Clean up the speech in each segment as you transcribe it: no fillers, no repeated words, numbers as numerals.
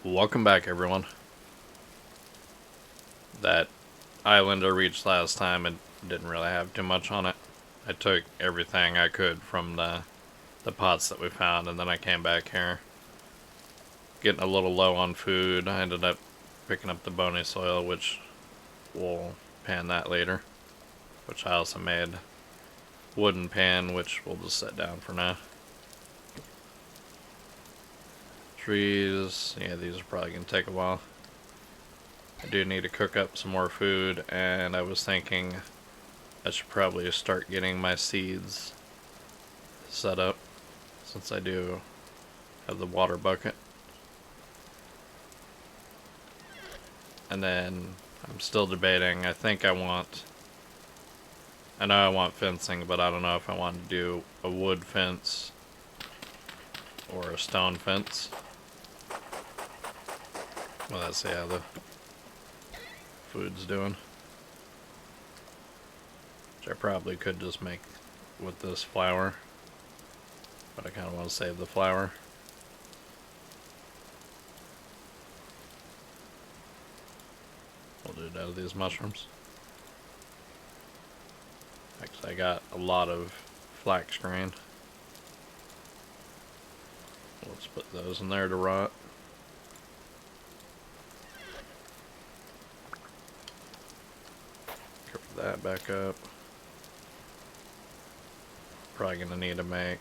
Welcome back, everyone. That island I reached last time, it didn't really have too much on it. I took everything I could from the pots that we found, and then I came back here. Getting a little low on food, I ended up picking up the bony soil, which we'll pan that later. Which I also made wooden pan, which we'll just set down for now. Trees, yeah, these are probably going to take a while. I do need to cook up some more food, and I was thinking I should probably start getting my seeds set up, since I do have the water bucket. And then I'm still debating. I know I want fencing, but I don't know if I want to do a wood fence or a stone fence. Well, let's see how the food's doing. Which I probably could just make with this flour, but I kind of want to save the flour. We'll do it out of these mushrooms. Actually, I got a lot of flax grain. Let's put those in there to rot. Cover that back up. Probably gonna need to make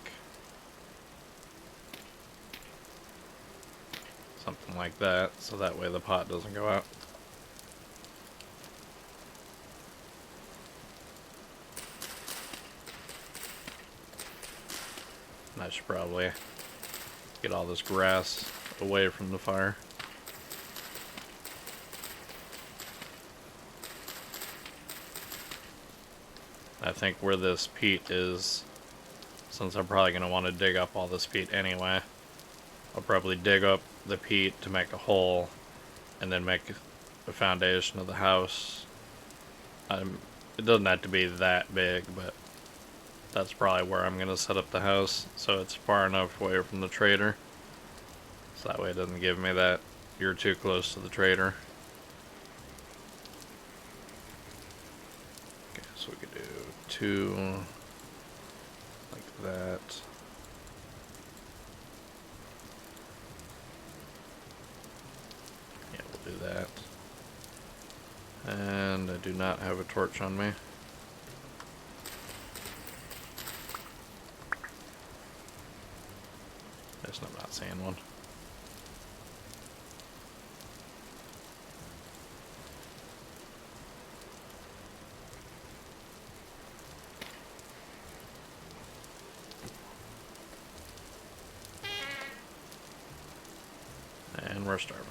something like that, so that way the pot doesn't go out. And I should probably get all this grass away from the fire. I think where this peat is, since I'm probably going to want to dig up all this peat anyway, I'll probably dig up the peat to make a hole and then make the foundation of the house. It doesn't have to be that big, but that's probably where I'm going to set up the house, so it's far enough away from the trader, so that way it doesn't give me that you're too close to the trader. Okay, so we could do 2 like that. Yeah, we'll do that. And I do not have a torch on me. I'm not seeing one. And we're starving.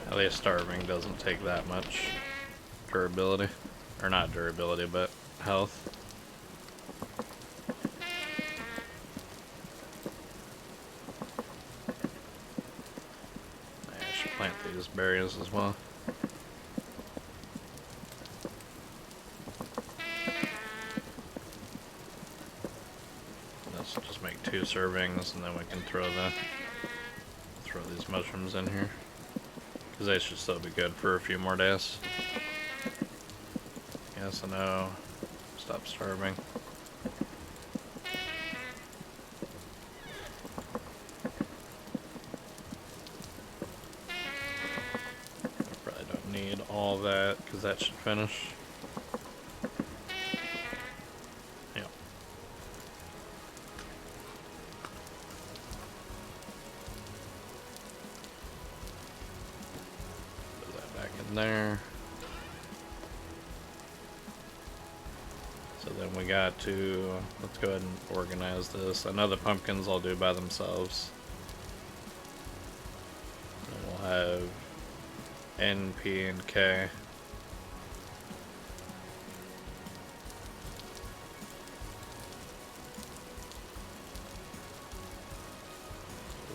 At least starving doesn't take that much durability. Or not durability, but health. I should plant these berries as well. Let's just make 2 servings, and then we can throw these mushrooms in here. Because they should still be good for a few more days. Yes, I know. Stop starving. I probably don't need all that, because that should finish. Yep. Put that back in there. So then we got to, let's go ahead and organize this. I know the pumpkins I'll do by themselves. And we'll have N, P, and K.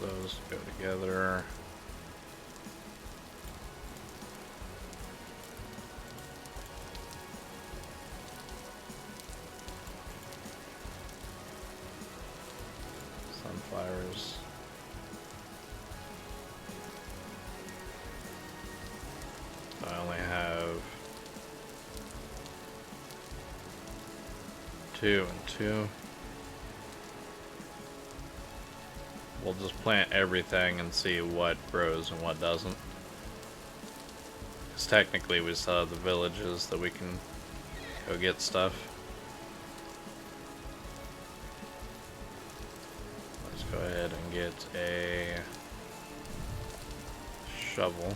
Those go together. flowers. So I only have 2 and 2. We'll just plant everything and see what grows and what doesn't. Because technically we still have the villages that we can go get stuff. Let's go ahead and get a shovel.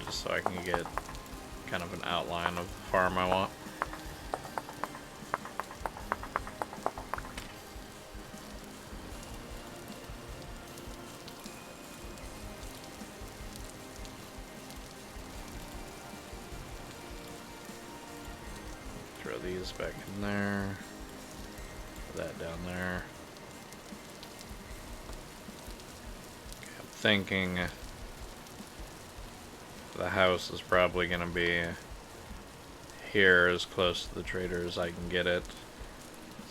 Just so I can get kind of an outline of the farm I want. Throw these back in there. Put that down there. Okay, I'm thinking the house is probably going to be here, as close to the trader as I can get it.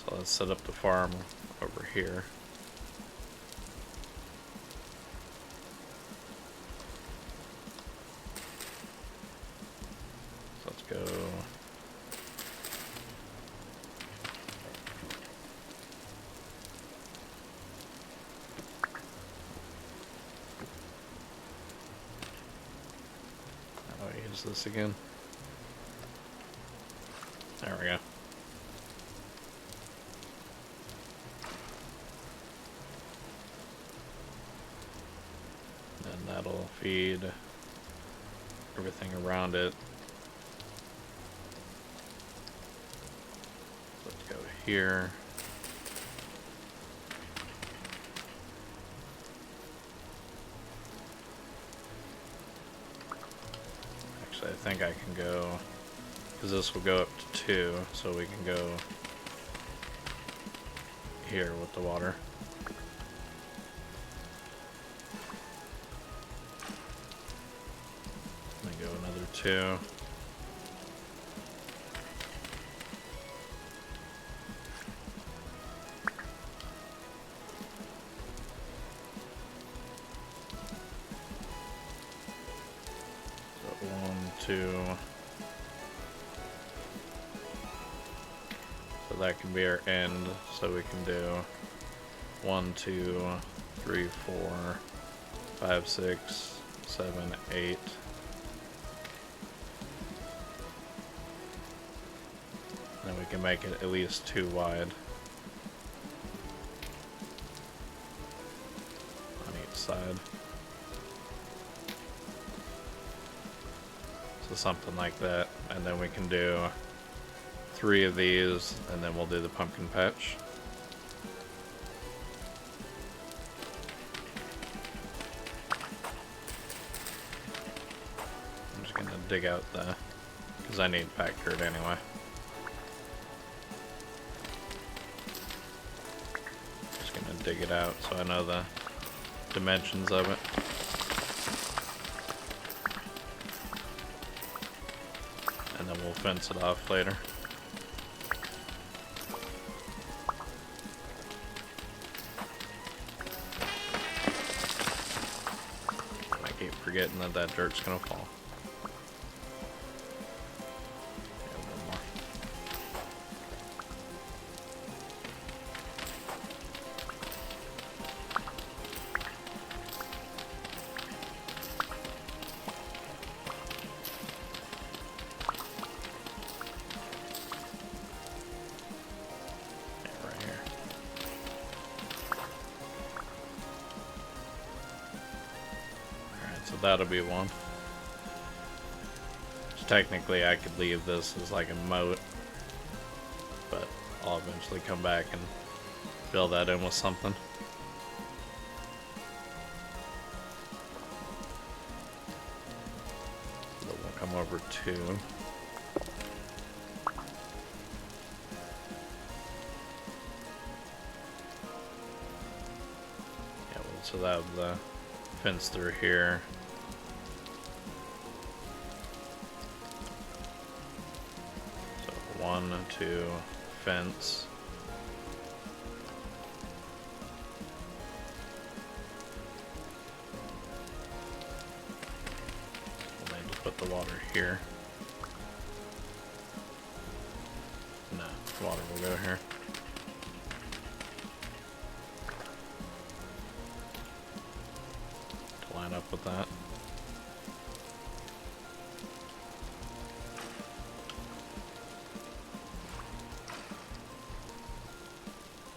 So let's set up the farm over here. So let's go. How do I use this again? There we go. And that'll feed everything around it. Let's go here. Actually, I think I can go, because this will go up to 2, so we can go here with the water. Then go another 2. So 1, 2. So that can be our end. So we can do 1, 2, 3, 4, 5, 6, 7, 8. Then we can make it at least 2 wide on each side. So something like that. And then we can do 3 of these, and then we'll do the pumpkin patch. I'm just gonna dig out the, because I need packed dirt anyway. Just gonna dig it out so I know the dimensions of it. And then we'll fence it off later. I keep forgetting that that dirt's gonna fall. Yeah, one more. Yeah, right here. So that'll be one. So technically I could leave this as like a moat, but I'll eventually come back and fill that in with something. So we'll come over 2. Yeah, well, so that was the fence through here. 1, 2, fence. We'll need to put the water here. No, water will go here. To line up with that.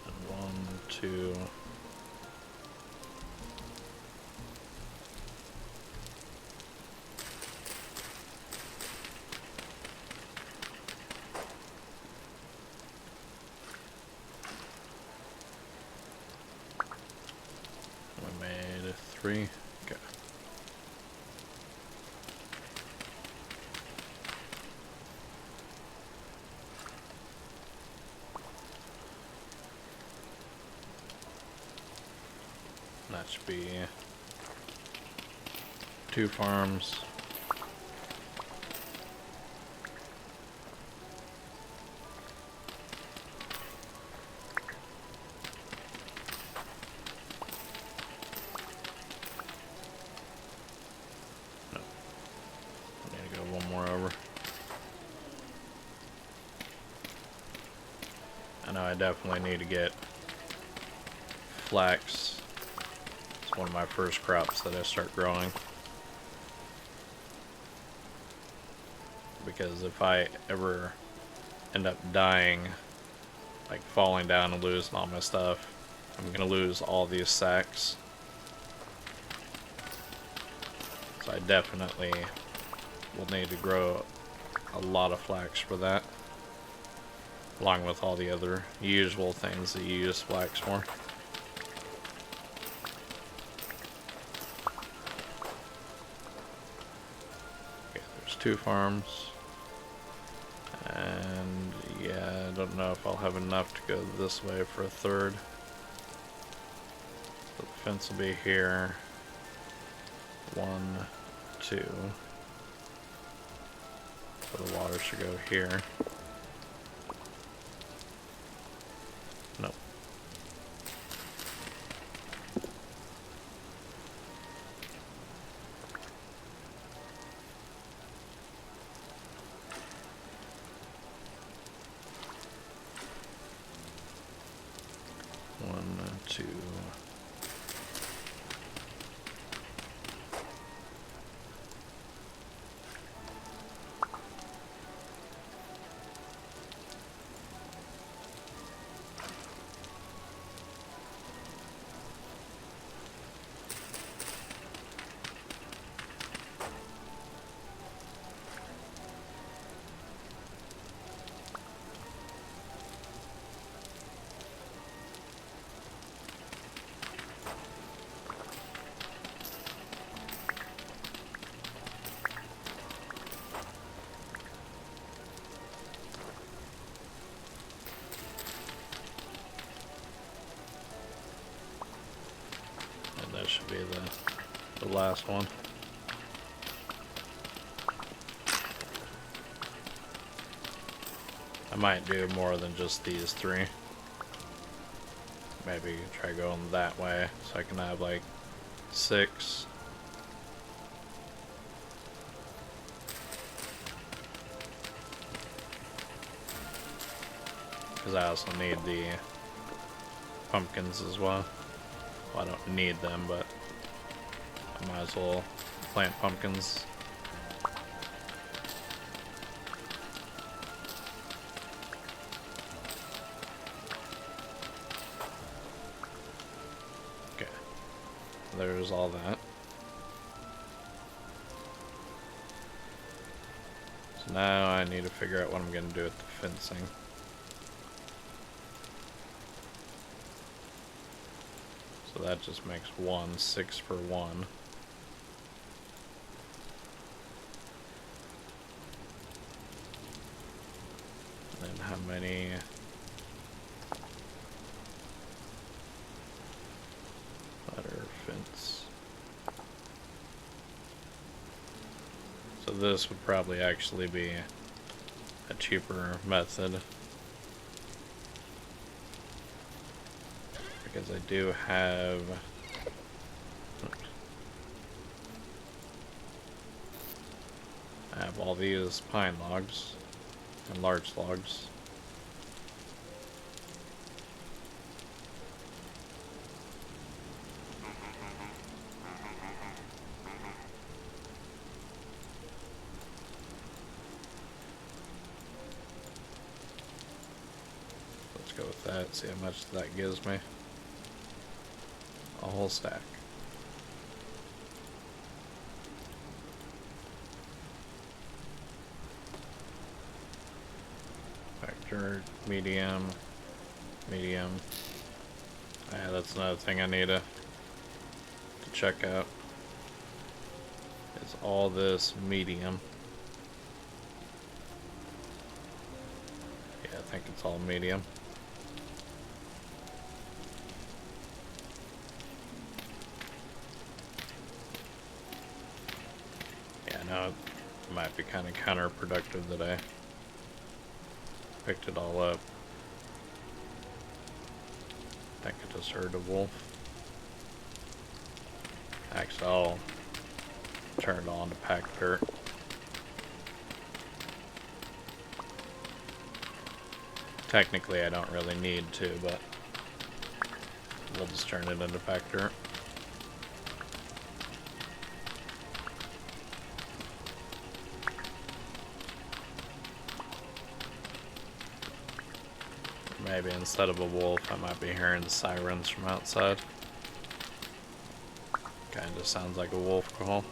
And 1, 2. We made 3. Okay. That should be 2 farms. No. I need to go one more over. I know I definitely need to get flax. It's one of my first crops that I start growing. Because if I ever end up dying, like falling down and losing all my stuff, I'm gonna lose all these sacks. So I definitely will need to grow a lot of flax for that. Along with all the other usual things that you use flax for. Okay, there's 2 farms. And yeah, I don't know if I'll have enough to go this way for a 3rd. So the fence will be here. 1, 2. So the water should go here. Nope. One, 2. That should be the last one. I might do more than just these 3. Maybe try going that way so I can have like 6. Because I also need the pumpkins as well. Well, I don't need them, but I might as well plant pumpkins. Okay, there's all that. So now I need to figure out what I'm going to do with the fencing. So that just makes 6 for 1. And then how many? Ladder, fence. So this would probably actually be a cheaper method. Because I do have... I have all these pine logs and larch logs. Let's go with that, see how much that gives me. A whole stack. Dirt, medium, medium. Yeah, that's another thing I need to check out. Is all this medium? Yeah, I think it's all medium. Yeah, I know it might be kind of counterproductive that I picked it all up. I think I just heard a wolf. Actually, I'll turn it on to pack dirt. Technically, I don't really need to, but we'll just turn it into pack dirt. Maybe instead of a wolf, I might be hearing sirens from outside. Kinda sounds like a wolf call.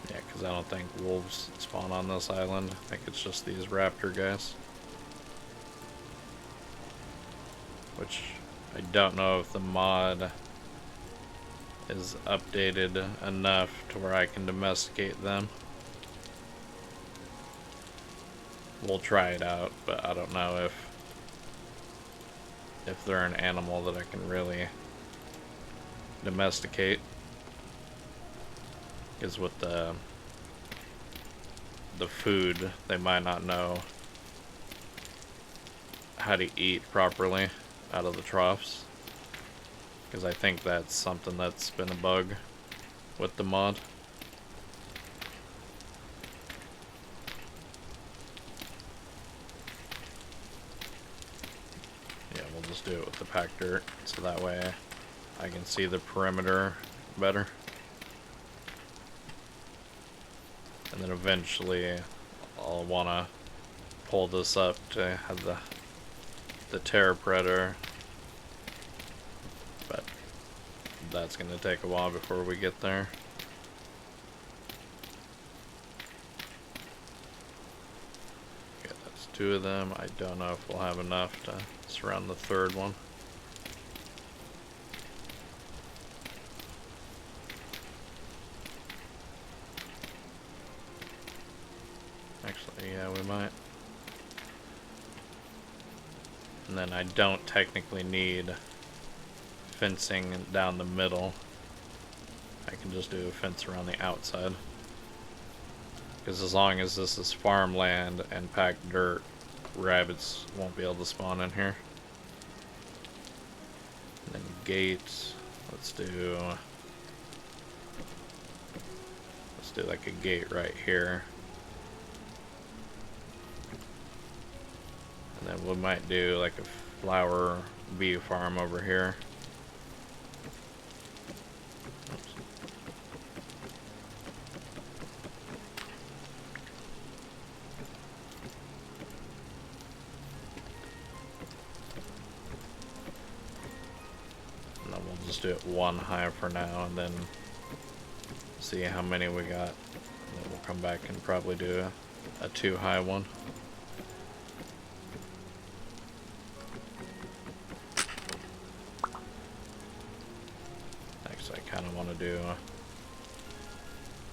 Yeah, because I don't think wolves spawn on this island. I think it's just these raptor guys. Which... I don't know if the mod is updated enough to where I can domesticate them. We'll try it out, but I don't know if they're an animal that I can really domesticate. Because with the food, they might not know how to eat properly out of the troughs, because I think that's something that's been a bug with the mod. Yeah, we'll just do it with the packed dirt, so that way I can see the perimeter better. And then eventually I'll want to pull this up to have the terror predator, but that's gonna take a while before we get there. Okay, that's 2 of them. I don't know if we'll have enough to surround the 3rd one. Actually, yeah, we might. And then I don't technically need fencing down the middle. I can just do a fence around the outside. Because as long as this is farmland and packed dirt, rabbits won't be able to spawn in here. And then gates, let's do like a gate right here. And then we might do like a flower bee farm over here. Oops. And then we'll just do it 1 high for now, and then see how many we got. And then we'll come back and probably do a 2 high one. Do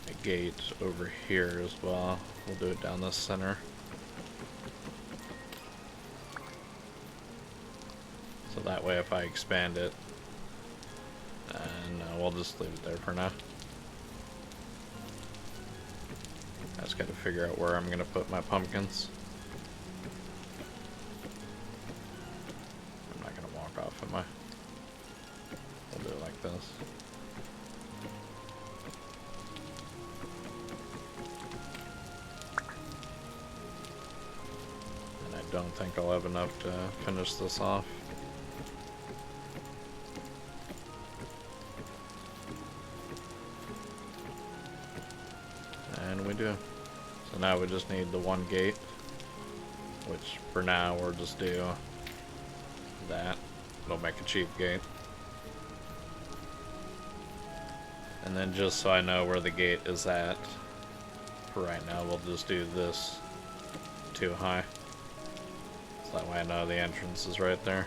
a gate over here as well. We'll do it down the center. So that way if I expand it, and we'll just leave it there for now. I just gotta figure out where I'm gonna put my pumpkins. I'm not gonna walk off, am I? We'll do it like this. And I don't think I'll have enough to finish this off. And we do. So now we just need the one gate, which for now we'll just do that. It'll make a cheap gate. And then just so I know where the gate is at, for right now we'll just do this too high. So that way I know the entrance is right there.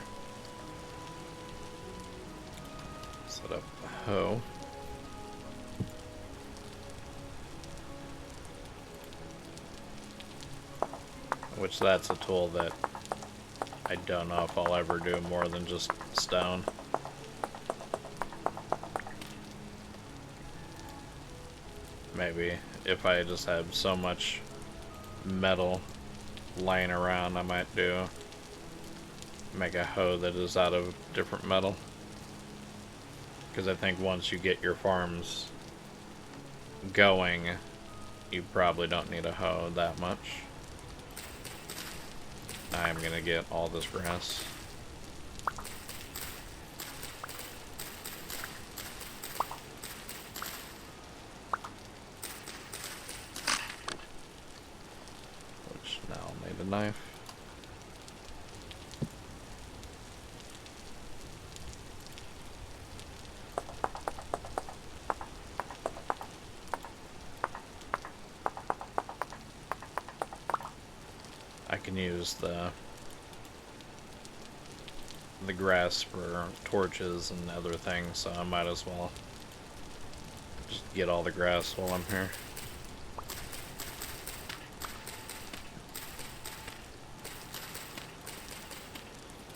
Set up a hoe. Which that's a tool that I don't know if I'll ever do more than just stone. Maybe if I just have so much metal laying around, I might make a hoe that is out of different metal. Because I think once you get your farms going, you probably don't need a hoe that much. I'm gonna get all this grass. Which now I'll need a knife. I can use the grass for torches and other things, so I might as well just get all the grass while I'm here.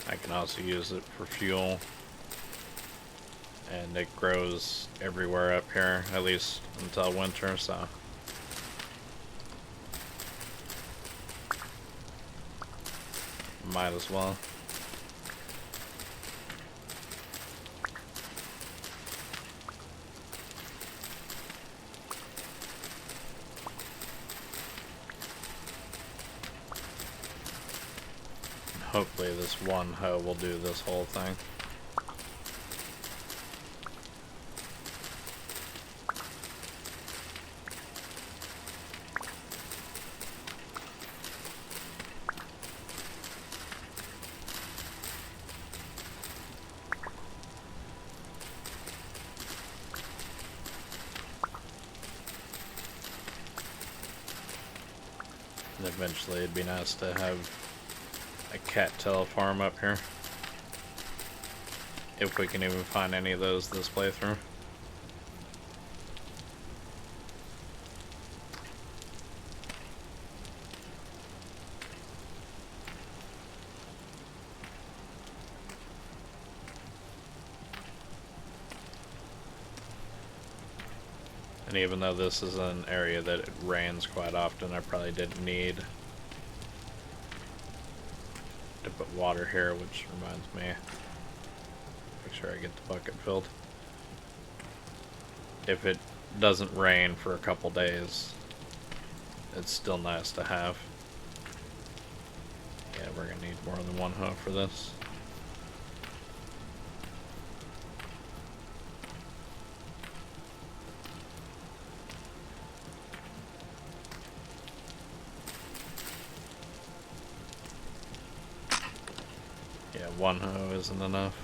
I can also use it for fuel, and it grows everywhere up here, at least until winter, so might as well. Hopefully this one hoe will do this whole thing. And eventually it'd be nice to have a cattail farm up here. If we can even find any of those this playthrough. And even though this is an area that it rains quite often, I probably didn't need to put water here, which reminds me, make sure I get the bucket filled. If it doesn't rain for a couple days, it's still nice to have. Yeah, we're gonna need more than one hoe for this. Yeah, one hoe isn't enough.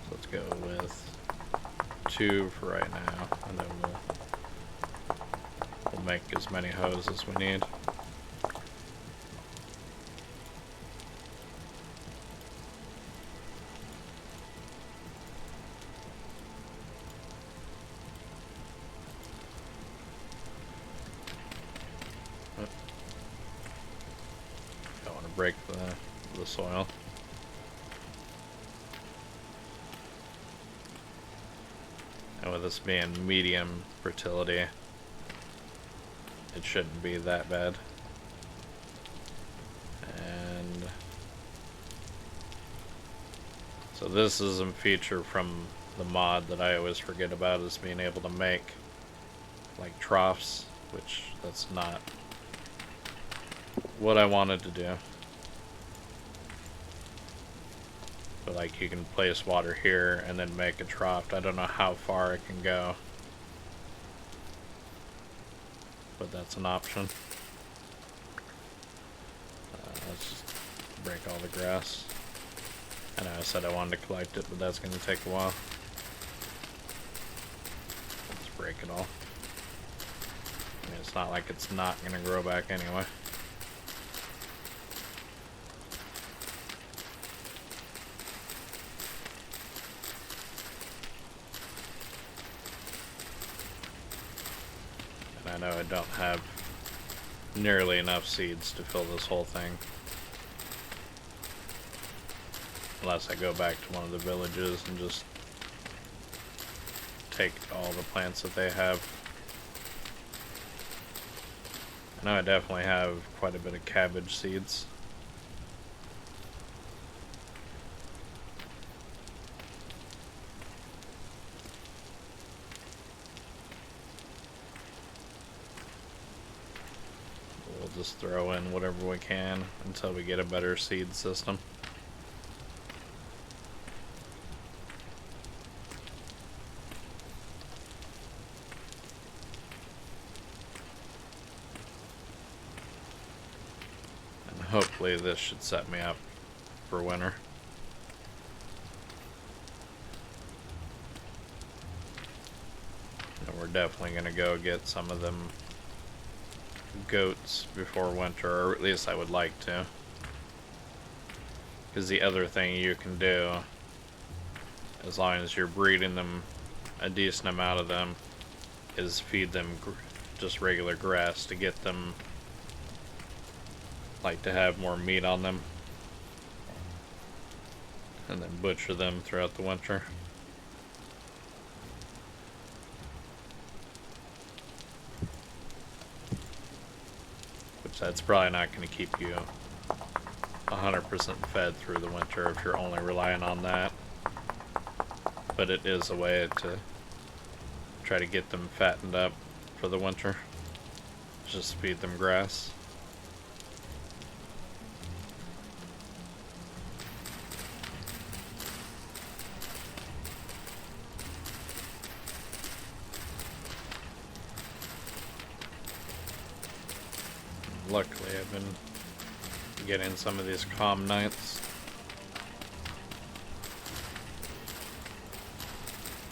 Let's go with 2 for right now, and then we'll make as many hoes as we need. the soil. And with this being medium fertility, it shouldn't be that bad. And so this is a feature from the mod that I always forget about, is being able to make like troughs, which that's not what I wanted to do. But like you can place water here and then make a trough. I don't know how far it can go, but that's an option. Let's just break all the grass. I know I said I wanted to collect it, but that's going to take a while. Let's break it all. I mean, it's not like it's not going to grow back anyway. I know I don't have nearly enough seeds to fill this whole thing. Unless I go back to one of the villages and just take all the plants that they have. I know I definitely have quite a bit of cabbage seeds. Just throw in whatever we can until we get a better seed system. And hopefully this should set me up for winter. And we're definitely going to go get some of them goats before winter, or at least I would like to, because the other thing you can do, as long as you're breeding them a decent amount of them, is feed them just regular grass to get them like to have more meat on them, and then butcher them throughout the winter. That's probably not going to keep you 100% fed through the winter if you're only relying on that. But it is a way to try to get them fattened up for the winter. Just feed them grass. Luckily, I've been getting some of these calm nights,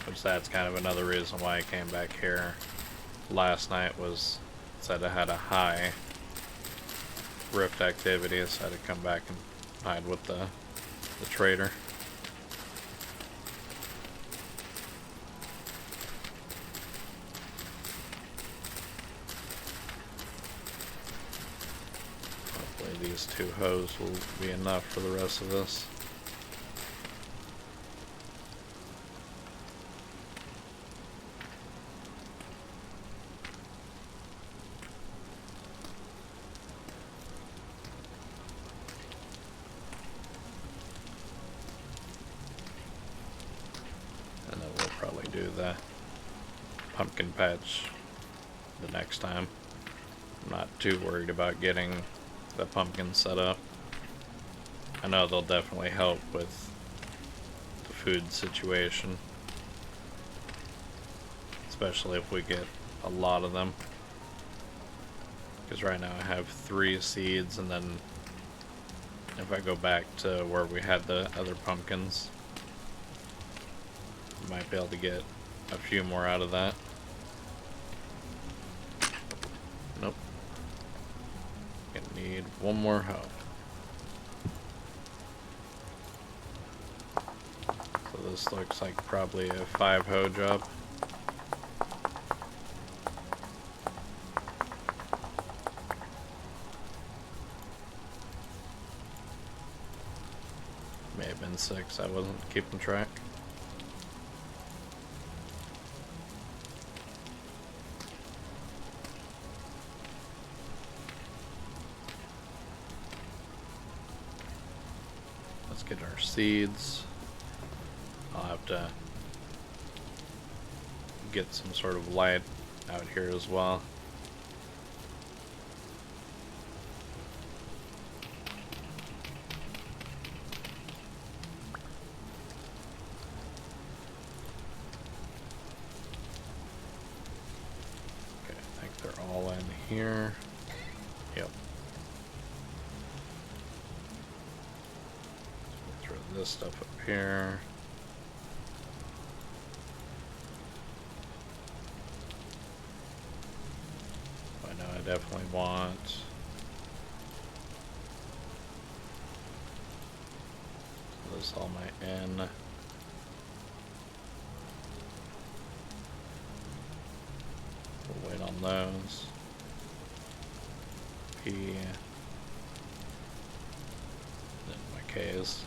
which that's kind of another reason why I came back here last night, was said I had a high rift activity, so I had to come back and hide with the trader. These 2 hoes will be enough for the rest of this. And then we'll probably do the pumpkin patch the next time. I'm not too worried about getting the pumpkins set up. I know they'll definitely help with the food situation, especially if we get a lot of them, because right now I have 3 seeds, and then if I go back to where we had the other pumpkins, I might be able to get a few more out of that. Nope. Gonna need one more hoe. So this looks like probably a 5 hoe job. May have been 6, I wasn't keeping track. Let's get our seeds. I'll have to get some sort of light out here as well. Okay, I think they're all in here. Yep. So we'll throw this stuff up here. I definitely want this all my N. We'll wait on those. P. Then my K's.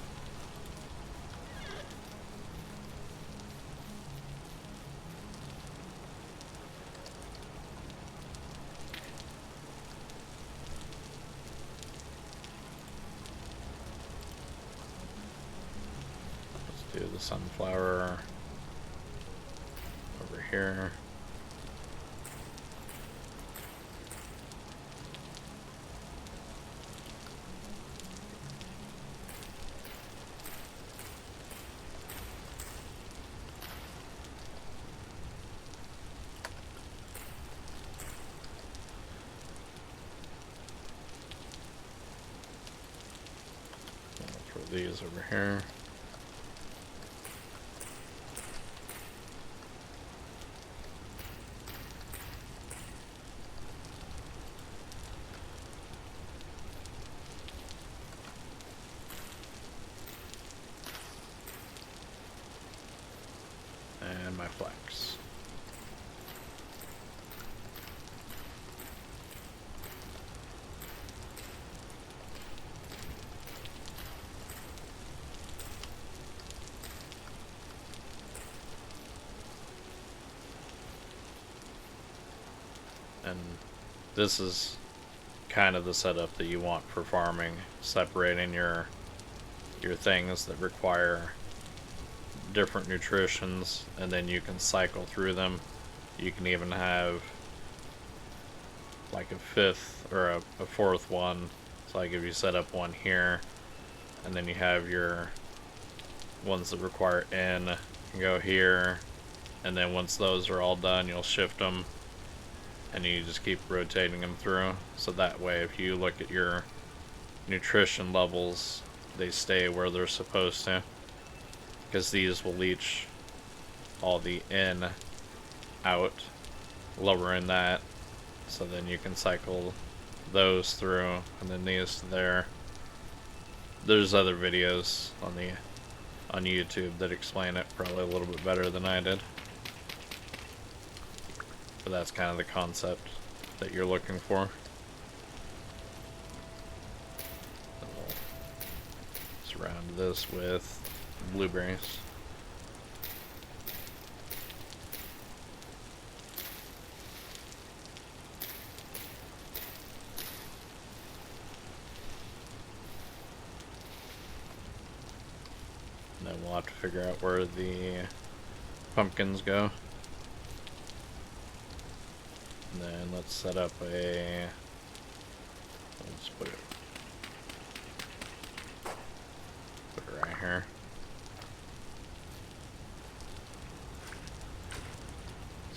Do the sunflower over here. We'll throw these over here. And my flax. And this is kind of the setup that you want for farming, separating your things that require different nutritions, and then you can cycle through them. You can even have like a fifth or a fourth one. So like if you set up one here, and then you have your ones that require N, you go here, and then once those are all done, you'll shift them, and you just keep rotating them through. So that way, if you look at your nutrition levels, they stay where they're supposed to. Because these will leach all the N out, lowering that, so then you can cycle those through, and then these to there. There's other videos on YouTube that explain it probably a little bit better than I did, but that's kind of the concept that you're looking for. And we'll surround this with blueberries. And then we'll have to figure out where the pumpkins go. And then let's set up a, let's put it right here.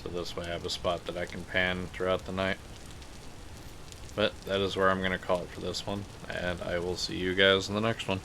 So this way I have a spot that I can pan throughout the night. But that is where I'm going to call it for this one, and I will see you guys in the next one.